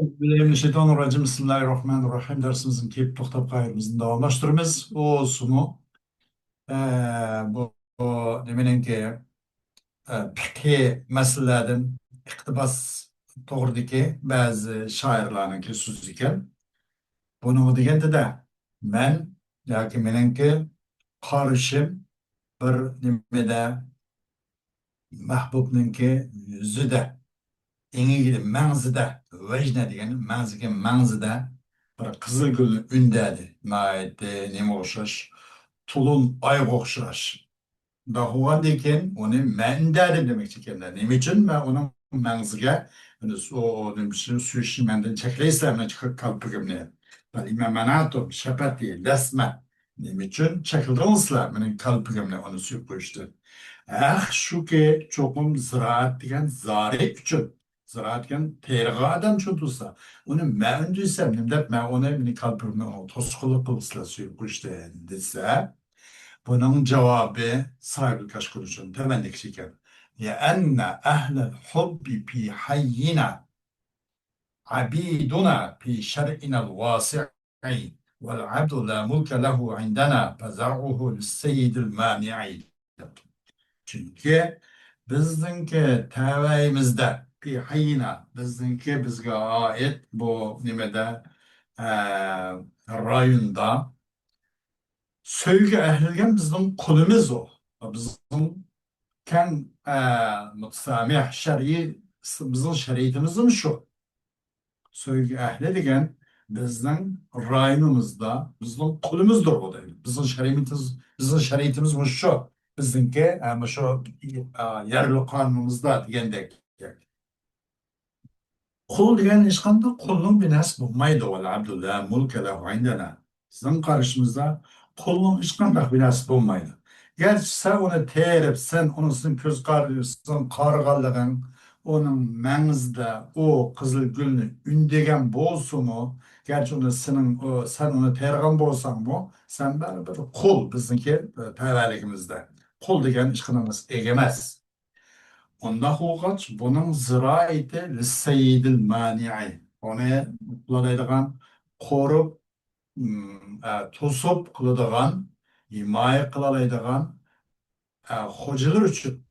Bismillahirrahmanirrahim. Bismillahirrahmanirrahim. Dersimizin keyif toxtab qayırımızın davamlaştırımız. O sumu bu demeninki fiqhi meselelerden iqtibas to'g'ridagi ba'zi shoirlarniki so'zi ekan. Buni deganda da men yoki meningki qarishim bir nimada mahbubninki yuzida еңгіде мәңзіде вәжне деген мәңзіге мәңзіде бір қызыл гүл үндәді мәйті неме оқшаш тұлын ай оқшаш да оған декен оны мәндәді демек екен неме үшін мен оның мәңзіге сүйіші мәнден чәклейсілеріне çıkıp kalpігімне İmam Manato şapati lesme neме үшін çakıldığınızlar benim kalpігімне onu suyup koştu. Şu ki çokum ziraat degen zarek üçün ziraat degen terga adam çotusa onu men duysam nimdep men ona meni kalpimden toskulu kılsla suyup koştu dese bunun cevabı sahibi kaşkuruşun temennik şeker. لأن أهل الحب في حينا عبيدنا في شرعنا الواسع والعبد لا ملك له عندنا فزرعه للسيد المانع. Çünkü bizdinki tevayimizde bir hayina bizdinki bizge ait bu nimede rayonda söylge ehlilgen bizim kulumuz o. Bizim ken mutsamih şer'i bizim şeriatimizin şu. Söylge ehli degen bizden rayonumuzda bizim kulumuzdur o değil. Bizim şeriatimiz bu şu. Bizimki ama şu yerli kanunumuzda degandek. Kul degan hech qanday qulning binasi bo'lmaydi. Val abdullah mulka lahu indana. Sizning qarashimizda qulning hech qanday binasi bo'lmaydi. Gerçi sen onu terip, sen onun göz karıyorsun, kargalığın, onun mənizde o kızıl gülünü ündegen bolsumu, gerçi onu sen onu tergan bolsan mu, sen bir kul bizimki tevelikimizde. Kul degen hech qanday egemez. Onda hoğaç bunun ziraiti lisseyidil mani'i. Onu kıladaydıgan, korup, tosup kıladaydıgan, himaye kıladaydıgan, hocalar üçün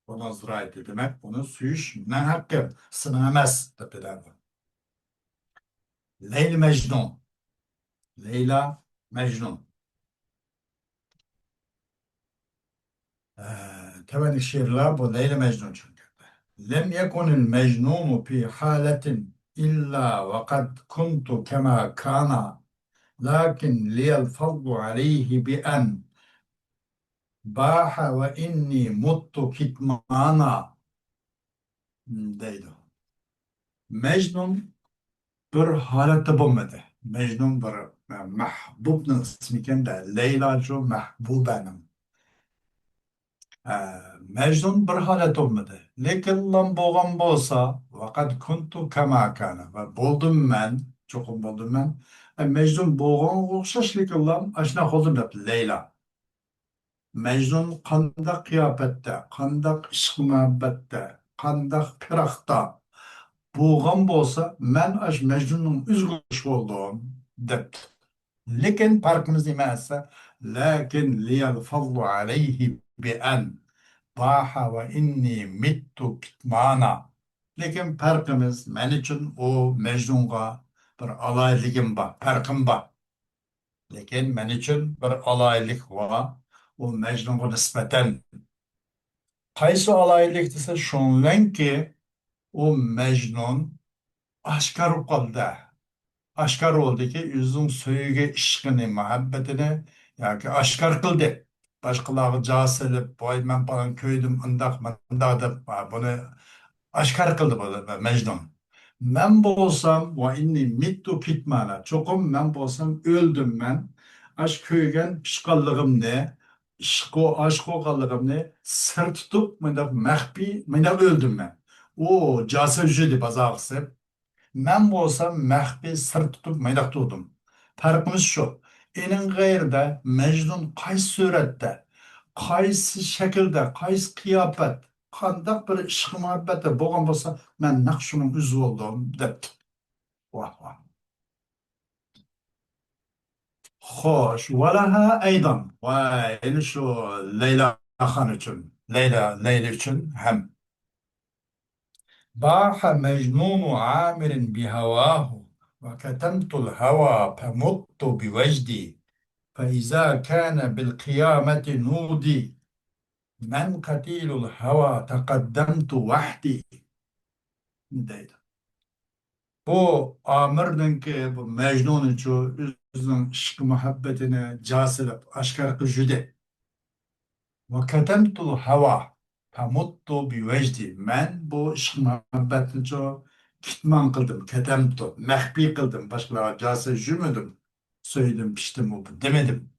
bunun ziraiti demek, bunu suyuş men hakkı sınamaz tepelerdi. Leyla Mecnun. Leyla Mecnun. Temenni şiirler bu Leyla Mecnun çünkü. لم يكن المجنون في حالة إلا وقد كنت كما كان لكن لي الفضل عليه بأن باح وإني مت كتمانا deydi. Mecnun bir halette bulmadı. Mecnun bir mahbubun ismiken de Leyla şu mahbubenim. Mecnun bir halet olmadı. Lekin lan boğan bolsa vakat kuntu kema kana. Ve buldum ben, çokum buldum ben. Mecnun boğan okşaş lekin lan aşna oldum da Leyla. Mecnun kandak kıyafette, kandak işk muhabbette, kandak pirakta boğan bolsa men aş Mecnun'un üzgüş olduğum dep. Lekin farkımız nemesi? Lakin liyal fadlu aleyhi bi en baha ve inni mittu kitmana. Lekin farkımız men için o Mecnun'a bir alayligim var, farkım var. Lekin men için bir alaylik var. O Mecnun'a nispeten. Kaysı alaylik dese şunlen ki o Mecnun aşkar kaldı. Aşkar oldu ki yüzün söyüge işkini, muhabbetini yani aşkar kıldı. Başkaları caselip, boy ben falan köydüm, ındak, mındak dep, bunu aşkar kıldı bu Mecnun. Ben bolsam, ve inni mittu kitmana, çokum ben bolsam öldüm ben. Aşk köygen pişkallığım ne, aşk oğallığım ne, sır tutup, mındak mehbi, mındak öldüm ben. O casel jüdi bazağısı. Ben bolsam mehbi sır tutup maydak tuttum. Farkımız şu. Enin gayrida Mecnun qaysi surette, qaysi şekilde, qaysi kıyafet, qandaq bir ishq muhabbeti bo'lgan bo'lsa, men naq shuning o'zi bo'ldim debdi. Vah vah. خوش ولها أيضا وين شو ليلى خانتون ليلى için هم باح مجنون عامر بهواه وكتمت الهوى فمت بوجدي فإذا كان بالقيامة نودي من قتيل الهوى تقدمت وحدي deydi. Bu Amir'ninki bu Mecnun'un şu üzünün ışkı muhabbetine casilip aşkarı jüde. Ve ketemtul hava famuttu bi vecdi. Men bu ışkı muhabbetini çok kitman kıldım, ketemtu, mehbi kıldım. Başkalarına casil jümedim. Söyledim, piştim, demedim.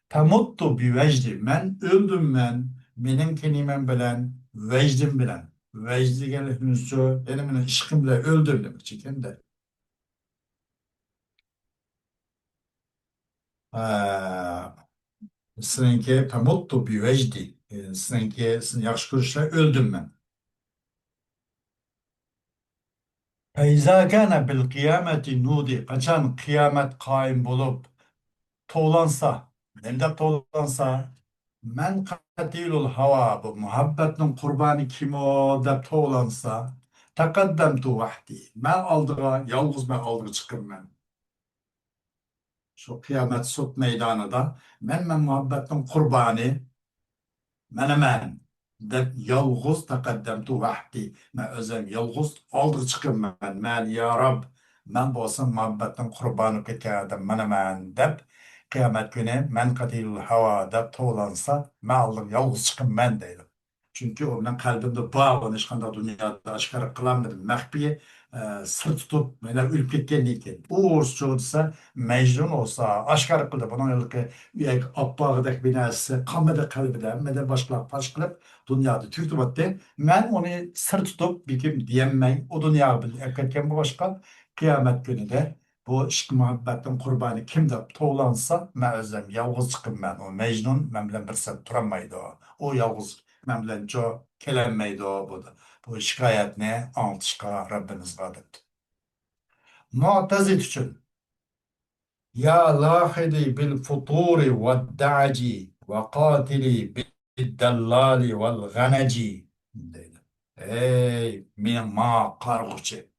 Tamuttu bi vecdi. Men öldüm men. Benim kelimem bilen, vecdim bilen. Vecdi gelişinizce benim işkimle öldüm demek için de. Ha, sizinki tamuttu bi vecdi. Sizinki sizin yakış görüşle öldüm ben. Feyza kana bil kıyameti nudi. Kaçan kıyamet kaim bulup toğlansa, nemde toğlansa, men katilul hava, bu muhabbetin kurbanı kim o dep toğlansa, takaddemtu vahdi. Ben aldığa, yalnız ben aldığı çıkım ben. Şu kıyamet sut meydanında, men muhabbetin kurbanı, menemen dep yalğız taqaddamtu vahdi. Men özüm yalğız aldı çıkım ben. Men ya Rab men bolsam muhabbetin kurbanı ketken adam menemen dep kıyamet günü men katilul hava dep toğlansa men aldım yalğız çıkım ben deydim. Çünkü o men kalbimde bağlı işkanda dünyada aşkarı kılamdım. Mehbi sır tutup mene ülüp ketken deyken. O uğursuz olsa Mecnun olsa aşkarı kıldı. Bunun yılki üyek abbağıdak binası kammede kalbide emmede başka paş kılıp dünyada türtüp attı. Ben onu sır tutup bir kim diyemmeyin. O dünya bil erketken bu başka kıyamet günü de bu işk muhabbetin kurbanı kim de toğlansa ben özlem yalğız çıkım ben. O Mecnun ben bilen bir sen turamaydı o. O yalğız ben bilen co kelenmeydi o bu da. Bu şikayet ne? Antışka Rabbiniz gadetti. Mu'tezit için يا لاحظي بالفطور والدعج وقاتلي بالدلال والغنج dedi. Ey ma kargıcı.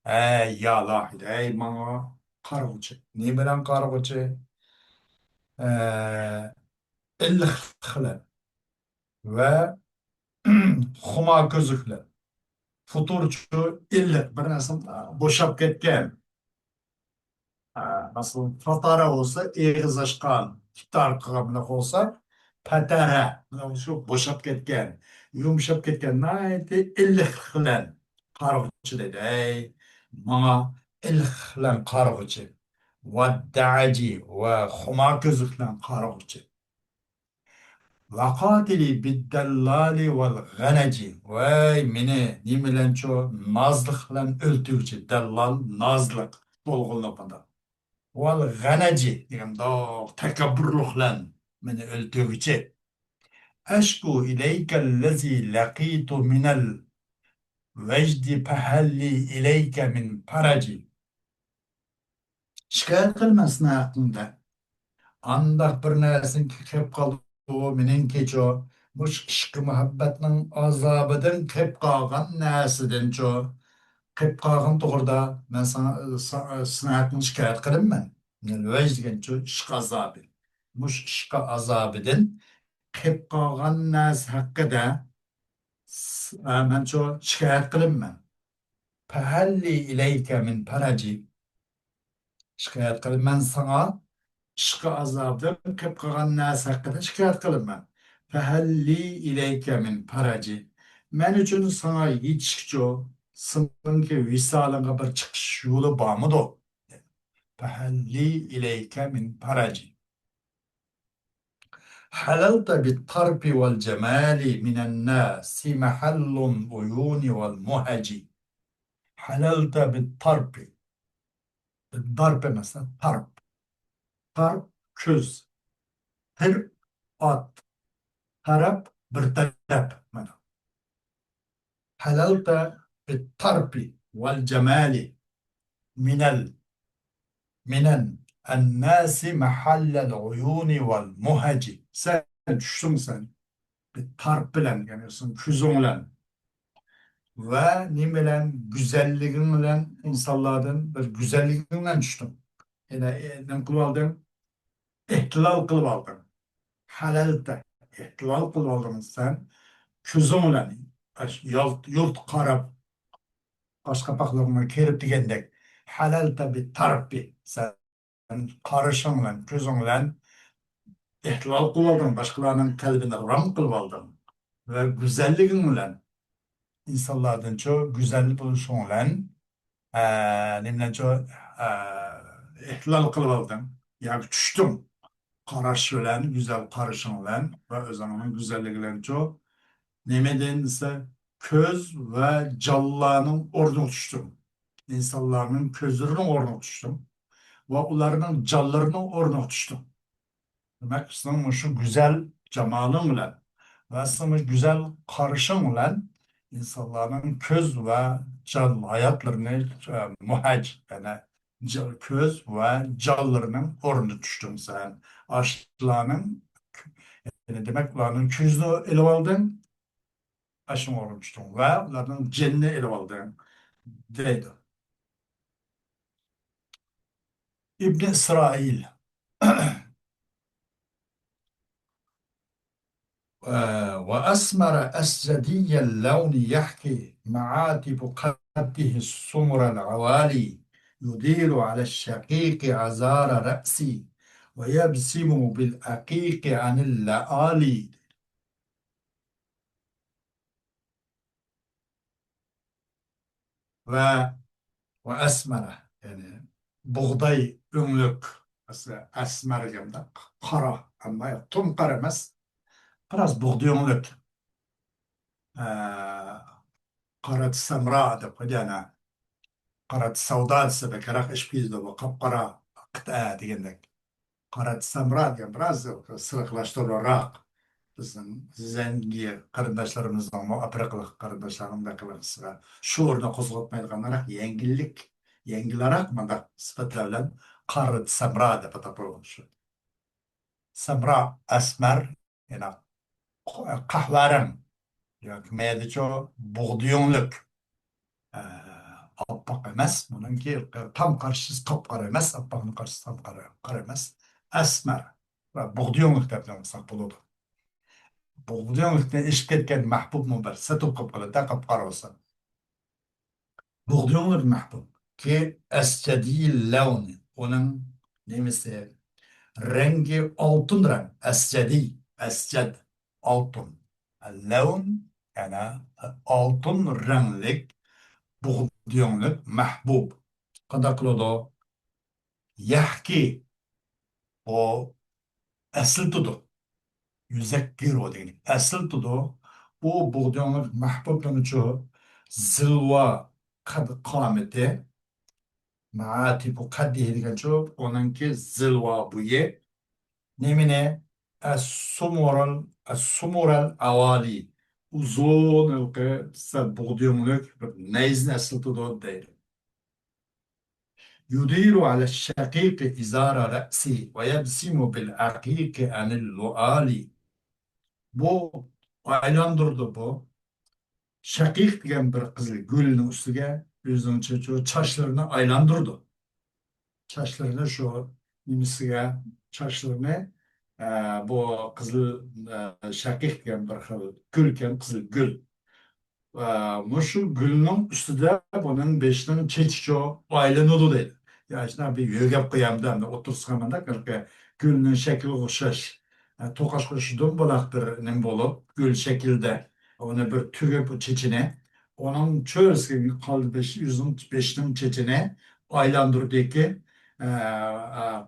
Ey ya lahid. Ey bana kargıcı. Ne bilen kargıcı? İlhıkle ve huma gözükle. Futurcu illik. Bir nasıl boşap ketken. Nasıl fatara olsa eğiz açkan, tutar kıvamlık olsa patara, şu boşap ketken, yumuşap ketken, nayeti illik bilen kargıcı dedi. Ey, bana illik bilen kargıcı, vadda'aci ve huma gözüklen kargıcı. Vakatili biddellali vel ganeci. Vay mini, nimelen ço nazlıklan öldürücü, dellal nazlık, dolgunlukunda. والغنجي ديم دو تكبر لخلان من التوجي أشكو إليك الذي لقيت من الوجد فهل لي إليك من فرجي şikayet kılmasın hakkında. Andak bir nesin kep kaldı o minin keço. Muş kışkı muhabbetin azabıdın kep kalgan nesidin ço. Kep kalgan doğruda ben sana hakkında şikayet kılım ben. Yani vecd degan ço işk azabı. Muş işk azabıdın kep kalgan nes hakkında ben ço şikayet kılım ben. Fehalli ileyke min paraci. Şikayet kılım ben sana ishqi azobdan ko'p qolgan narsa haqida shikoyat qilaman. Fahalli ilayka min faraji. Men uchun sana yetishkicho, sinki visolingga bir chiqish yo'li bormidi? Fahalli ilayka min faraji. حللت بالطرب والجمال من الناس محل العيون والمهج حللت بالطرب الضرب مثلا طرب طرب köz her at taraf bir taraf mana halalta bir tarpi vel cemali minel minen ennâsi mahallel uyuni vel muhaci. Sen düştün sen. Bir tarp bilen geliyorsun, küzün bilen. Ve ne bilen güzelliğin bilen insanlardan bir güzelliğin bilen düştün. Yine ne kılıp aldın? İhtilal kılıp aldın. Halalda ihtilal kılıp aldın sen. Küzün bilen. Yurt karab, kaş kapaklarına kerip digendek. Halalda bir tarp bir. Sen karışın bilen, küzün bilen ihtilal kılıp aldın. Başkalarının kalbine ram kılıp aldın. Ve güzelliğin bilen. İnsanlardan çok güzel buluşun bilen nimlenço ihtilal kılıp aldım. Yani düştüm. Karaş bilen, güzel karışın bilen ve o zamanın güzelliklerini çok. Nemeden ise köz ve callanın ornu düştüm. İnsanların közlerinin ornu düştüm. Ve onların callarının ornu düştüm. Demek senin şu güzel cemalın bilen ve senin güzel karışın bilen insanların köz ve can hayatlarını muhac yani köz ve callarının ornu düştün sen. Aşılarının yani demek onların közünü ele aldın, aşın ornu düştün ve onların cenni ele aldın deydi. İbn İsrail وأسمر أسجدي اللون يحكي معاتب قده السمر العوالي يدير على الشقيق عذار رأسي ويبسم بالأقيق عن اللآلي ve esmere yani buğday ünlük mesela esmer demek kara ama tüm kara emas biraz buğday ünlük قارة السمراء ديالنا قارة السوداء دسبك راك اش بيزدو قارة قطعة ديالك قارة السمراء ديال براز سرقلاشتırу راق Bizim zengi kardeşlerimizden o apriklik kardeşlerimdekiler şu orada kozgatmaydıganlar yengillik yengilarak manda sıfatlarla qarıt samra dep atap olmuş. Samra esmer yani kahverengi yani meydiço buğduyonluk appak emas bununki tam karşısı kapkara emas appakның karşısı tam kara emas esmer ve buğduyonluk dep atsak buludu. Buğdayonluktan eşip ketken mahbub mu bir satıp kapkalı da kapkara olsa. Buğdayonluk mahbub ki escedil levni onun nemesi rengi altın renk escedi esced altın levn yani altın renklik buğdayonluk mahbub kada kılıdı yahki o esil tudu yüzekkiru dedik. Asıl tudu bu buğdayonluk mahbubun çoğu zilva kad kameti maati bu kaddi degan çoğu onunki zilva bu ye nemine as-sumural avali uzun ılgı buğdayonluk neyzin asıl tudu değil. يدير على الشقيق إزار رأسي ويبسم بالعقيق عن اللؤال bu aylandırdı bu. Şakik degan bir kızıl gülünün üstüge özünün çocuğu çaşlarını aylandırdı. Çaşlarını şu nimisiga çaşlarını bu kızıl şakik degan bir xil gül eken kızıl gül. Muşu gülünün üstüde bunun beşinin çeçiçi aylanıdı deydi. Ya işte bir yögep kıyamda oturskamanda gülünün şekli okşaş. Tokaş kuşu dumbalak nim bolup gül şekilde onu bir tügüp çeçine onun çöresini kaldı yüzün beşinin çeçine aylandırdı ki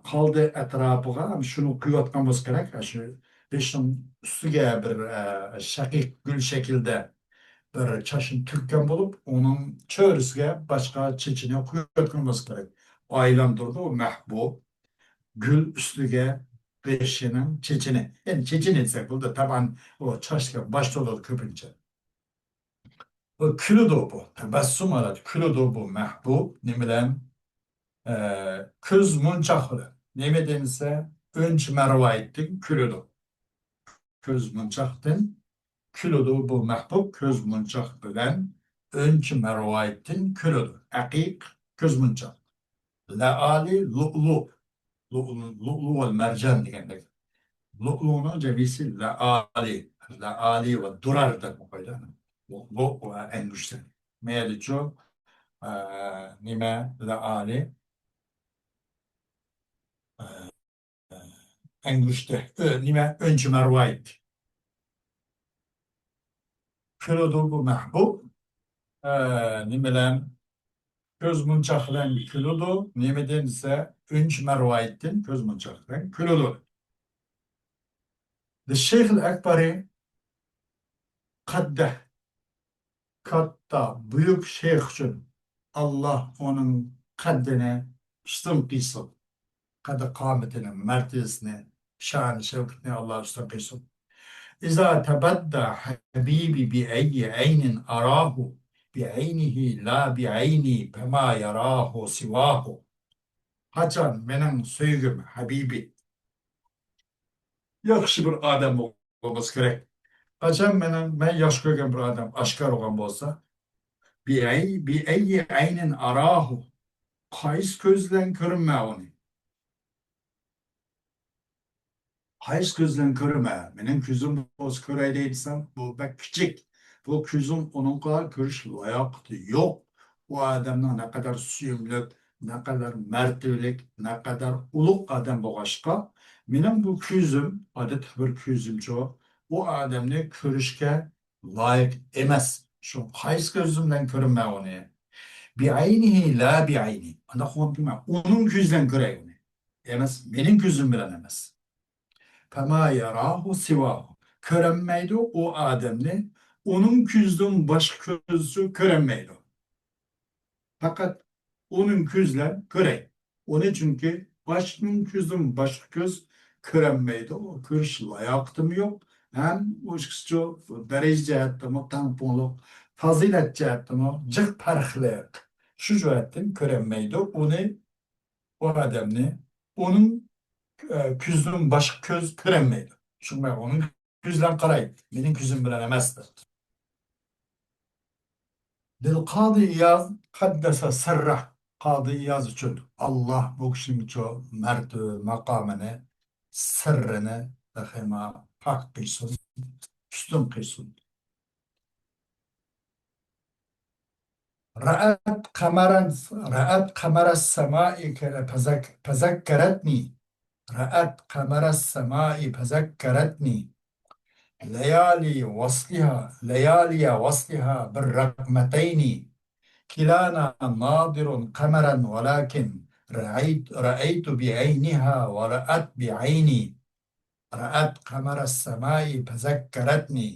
kaldı etrafıga şunu kıyatkan bolsa gerek. Şu beşinin üstüge bir şakik gül şekilde bir çaşın tükkan bulup onun çöresine başka çeçine kıyatkan bolsa gerek. Aylandırdı o mehbub gül üstüge beşinin çeçini. Yani çeçin etsek burada taban o çarşıya başta olur köpünce. Bu külüdür bu. Tebessüm alat. Külüdür bu. Mahbub. Ne bilen? Kız munçaklı. Ne denirse önç merva ettin külüdür. Köz munçaktın. Külüdür bu mahbub. Köz munçak bilen önç merva ettin külüdür. Akik köz munçak. Leali lu'lu. Lu'lu vel mercan degendik. Lu'lu'nun cebisi leali. Leali ve durar da bu kadar. Lu'lu ve en güçlü. Meğer çok nime leali en güçlü. Nime önce mervayet. Kilodu bu mahbub. Nimeler göz munçaklen kilodu. Nimeden ise önce mervayettin göz munçaklen kilodu. Şeyh el-Ekbari kadde katta büyük şeyh için Allah onun kaddine üstün kılsın. Kadı kâmetine, mertebesine, şan-ı şevketine Allah üstün kılsın. İza tebedda habibi bi ayyi aynin arahu bi aynihi la bi ayni fema yarahu sivahu. Haçan benim söygüm Habibi. Yakşı bir adam olması gerek. Haçan ben yaş görgen bir adam aşkar olan olsa bi ayyi aynin arahu. Kayıs gözlen görünme onu. Hayız gözden körüme. Benim küzüm boz köreydeydiysem bu bek küçük. Bu küzüm onun kadar görüş layaktı. Yok. Bu adamdan ne kadar süyümlük, ne kadar mertlik, ne kadar uluk adam bu aşka. Benim bu küzüm, adet bir küzüm çok. Bu adamını körüşke layık emez. Şu hayız gözümden körüme onu. Bir aynihi la bir ayni. Anda kuvam bilmem. Onun küzden köre onu. Emez. Benim küzüm bilen emez. Fema yarahu sivahu. Körenmeydi o Adem'le. Onun küzdüğün başka közü körenmeydi. Fakat onun küzler köre. O ne çünkü başının küzdüğün başka köz körenmeydi. O kırış layaktım yok. Hem o şu derece cihetten o tamponluk fazilet cihetten o cık parhlık. Şu cihetten körenmeydi. O ne? O Adem'le. Onun küzdüm baş köz körenmeydi. Çünkü ben onun küzlen karaydı. Benim küzüm bilen emezdi. Dil Kadı İyaz kaddese sırrah. Kadı İyaz için Allah bu kişinin çok mert makamını, sırrını daima pak kılsın, üstün kılsın. Ra'at kameras semai fezekkeretni. Ra'at kameras semai fezekkeretni. ليالي وصلها بالرقمتين كلانا ناظر قمرا ولكن رأيت بعينها ورأت بعيني رأت قمر السماء فذكرتني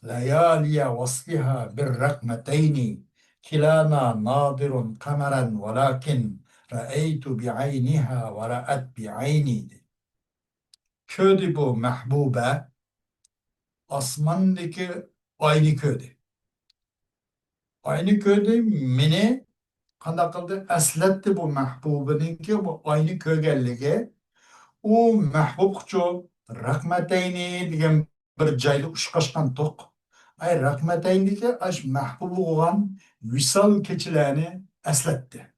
ليالي وصلها بالرقمتين كلانا ناظر قمرا ولكن رأيت بعينها ورأت بعيني. Köydü bu mehbube Osmanlı'daki aynı köyde. Aynı köyde meni kanakıldı esletti bu mahbubininki bu aynı köygellige. O mahbubçu rahmeteyni diyen bir cayda uçkaşkan tok. Ay rahmeteyni aş mahbubu olan visal keçilerini esletti.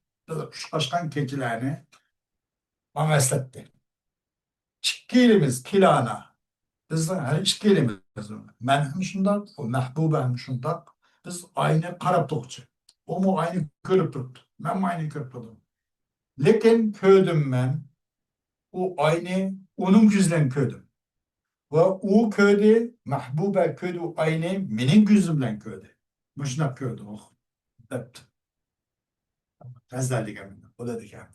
Uçkaşkan keçilerini bana esletti. Çikkilimiz kilana. Biz her iş kelimiz. Men hem şundak, o mehbube hem şundak. Biz aynı karab tokçu. O mu aynı körüp tuttu. Ben mi aynı körüp tuttum. Lekin köydüm ben. O aynı onun güzlen köydüm. Ve o köyde mehbube köyde o aynı benim güzümden köyde. Müşnak köyde o. Evet. Gazali geminde. O da diken.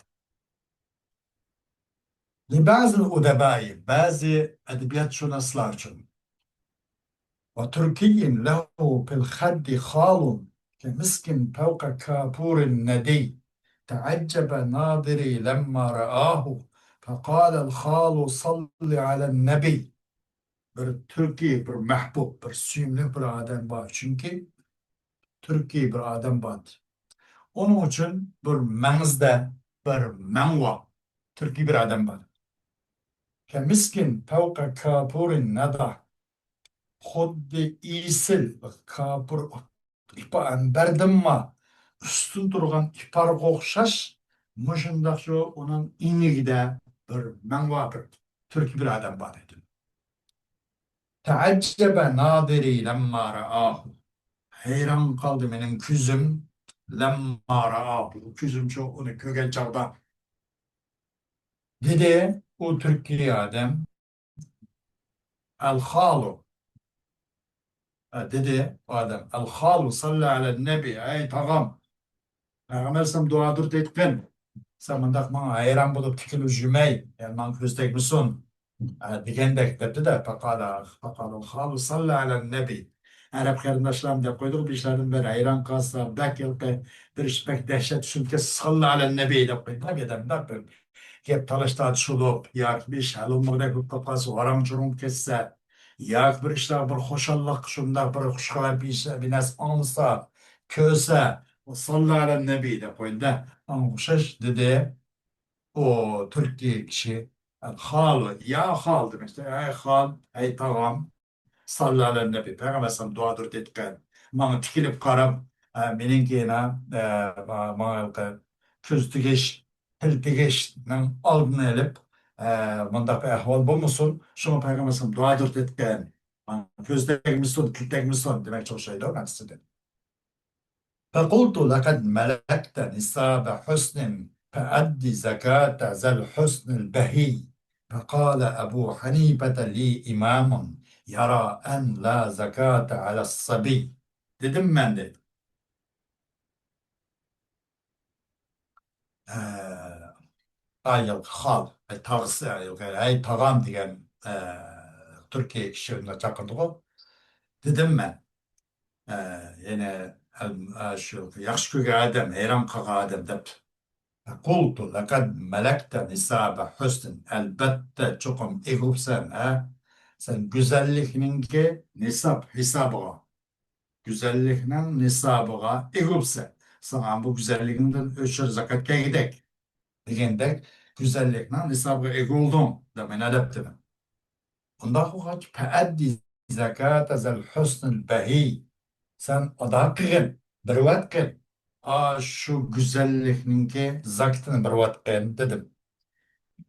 Bazı udebai, bazı edebiyat şunaslar için. وتركي له في الخد خال كمسك فوق كافور الندي تعجب ناظري لما رآه فقال الخال صل على النبي. Bir Türkiye, bir mahbub, bir süymlü bir adam var. Çünkü Türkiye bir adam var. Onun için bir menizde bir men var. Türkiye bir adam var. Kemiskin fevka kapurin nada. Xuddi isil kapur ipa berdimma üstün durgan ipar okşaş muşundaq şu onun inigide bir men var bir Türk bir adam var idi. Teaccebe nadiri lemma ra'ahu. Hayran kaldı benim küzüm lemma ra'ahu. Küzüm şu onu kögen çağda. Dedi o Türkiye adam el halu. Dedi o adam el halu salli ala nebi ey tağam. Peygamberim duadır etken. Sen mandak bana hayran bulup tikilip jümey. Yani man küzdek misin? Digendek dedi de fakala halu salli ala nebi. Arap kardeşlerim de koyduk bir işlerim bir hayran kalsa bek yılkı bir işbek dehşet çünkü salli ala nebi de koyduk. Ne gedem ne böyle. Gep talaşta açılıp yak bir iş halımıgda kutlaması varam curum kesse yak bir işler bir hoşallık şunda bir hoşgala bir iş bir nas ansa köse salli ala nebi de koydu. Ama şaş dedi o Türkiye kişi hal ya hal demişti. Ey hal, ey tağam sallallahu aleyhi nebi. Peygamber sallam duadır dedikten. Bana tikilip karab meninkine bana köz tigeş, tel tigeş'nin aldığını elip bunda bir ahval bulmuşsun. Şunu Peygamber sallam duadır dedikten. Köz tekmişsin, kil tekmişsin demek çok şey değil mi size? فقلت لقد ملكت نصاب حسن فأد زكاة ذا الحسن البهي فقال أبو حنيفة لي إمام يرى أن لا زكاة على الصبي. Dedim ben de. Ayıl hal, tağısı, ay tağam diyen Türkiye kişilerine çakındığı. Dedim ben. Yine şu yaxşı köge adam, heyran kağa adam dep. قلت لقد ملكت nisaba husn elbette çokum egup sen ha sen güzellikinin ki nisap hesabıga güzellikinin nisabıga egup sen sana bu güzelliğinden ölçür zakatga gidek degende güzellikinin nisabıga eguldun demen adaptı onda hoç peaddi zakata zel husnul behi sen ada kılın bervat kıl şu güzellikninki zakatını bervat kıl dedim.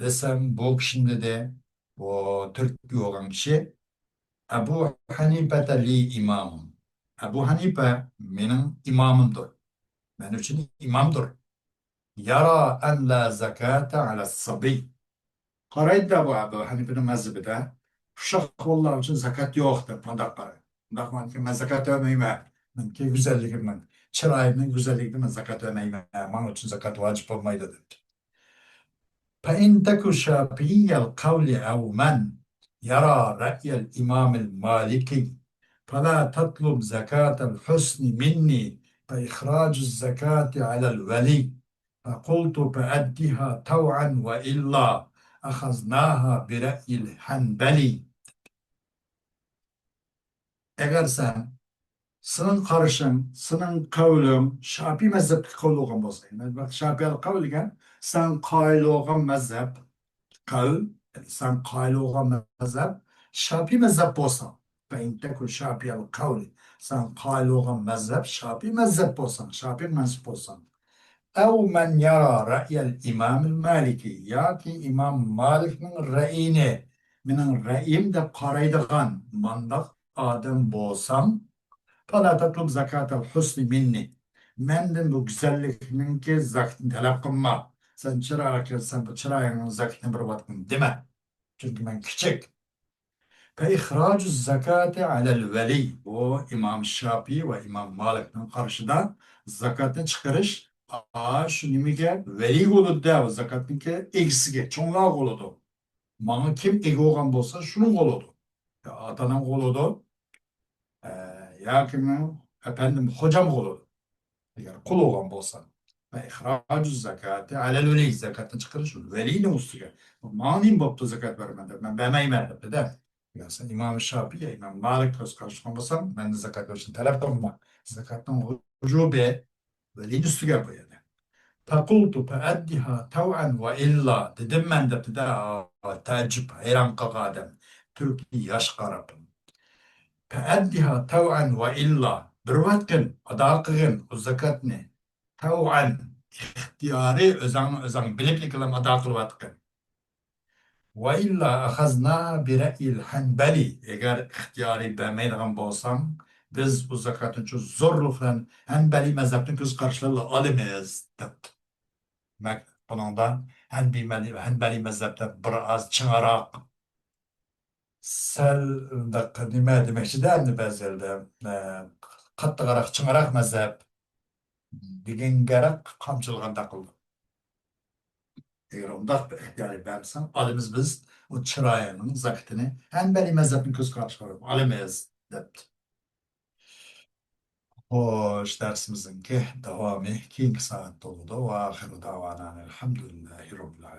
Desem bu kişinde de bu Türk bir olan kişi Ebu Hanife li imamım. Ebu Hanife benim imamımdır. Benim için imamdır. Yara en la zekate ala sabi. Karaydı da bu Ebu Hanife'nin mezhebi de uşak vallahi için zekat yoktur. Pandakları. Pandaklar ki ben zekat ömeyme. Ben ki güzelliğimden. Çırağımın güzelliğinden zekat ömeyme. Onun için zekat vacip olmaydı dedi. فإن تك شافعي القول أو من يرى رأي الإمام المالكي فلا تطلب زكاة الحسن مني فإخراج الزكاة على الولي فقلت فأدها طوعا وإلا أخذناها برأي الحنبلي. Eğer sen senin karışın, senin kavlin Şafii mezhepli kavl olgan bolsa, bak Şafii kavl degan sen qail olgan mezhep kavl, sen qail olgan mezhep Şafii mezhep bolsa, ben tekul Şafii kavl, sen qail olgan mezhep Şafii mezhep bolsan, Şafii mezhep bolsan. Ev men yara ra'yel imamil maliki ya ki İmam Malik'nin ra'yini, benim ra'yim de qaraydigan mandak adam bolsam فلا تطلب زكاة الحسن مني. Menden bu güzellikinin ki zakatını talep kılma. Sen çırağı sen bu çırağının zakatını bir bakın deme. Çünkü ben küçük. Fe ihracu zakati alel veli. O İmam Şafii ve İmam Malik'in karşıda zakatını çıkarış. Şu nimige veli oludu da zakatın ki eksige, çoğunluğa oludu. Bana kim ego olan bolsa şunun oludu. Ya atanın oludu. Ee, ya kimin efendim hocam olur. Eğer kul olan bolsa. Ve ihracu zakati alel veli zakatını çıkarış. Veliyle ustuga. Manim boptu zakat vermedi. Ben bemeğim elde de. Ya sen İmam-ı Şafii, İmam Malik göz karşılamasam ben de zakat için talep kılma. Zakattan ucube velin üstüge koydu. Fekultu feeddiha tev'en ve illa. Dedim ben de tacip hayran kakadem. Türkiye yaş karapım. Feeddiha tev'en ve illa. Bir vatkin adakıgın o zakatni. Tev'en ihtiyari özen bilip yıkılam adakıl vatkin. Ve illa ahazna bi re'il hanbeli. Eğer ihtiyari vermeydiğin bolsam biz o zakatın şu zorlukla hanbeli mezhepten göz karşılığı alamayız dedi. Bununda Hanbeli mezhepte biraz çınarak sel nime demekçi değil mi bezelde kattıgarak çınarak mezhep degan gerek kamçılığında kıldı. Eğer onda yani versen alimiz biz o çırağının zakitini Hanbeli mezhepin köz karşılarım alamayız dedi. Hoş dersimizin ki devamı keyinki saat doluda ve ahiru davanan elhamdülillahi rabbil alemin.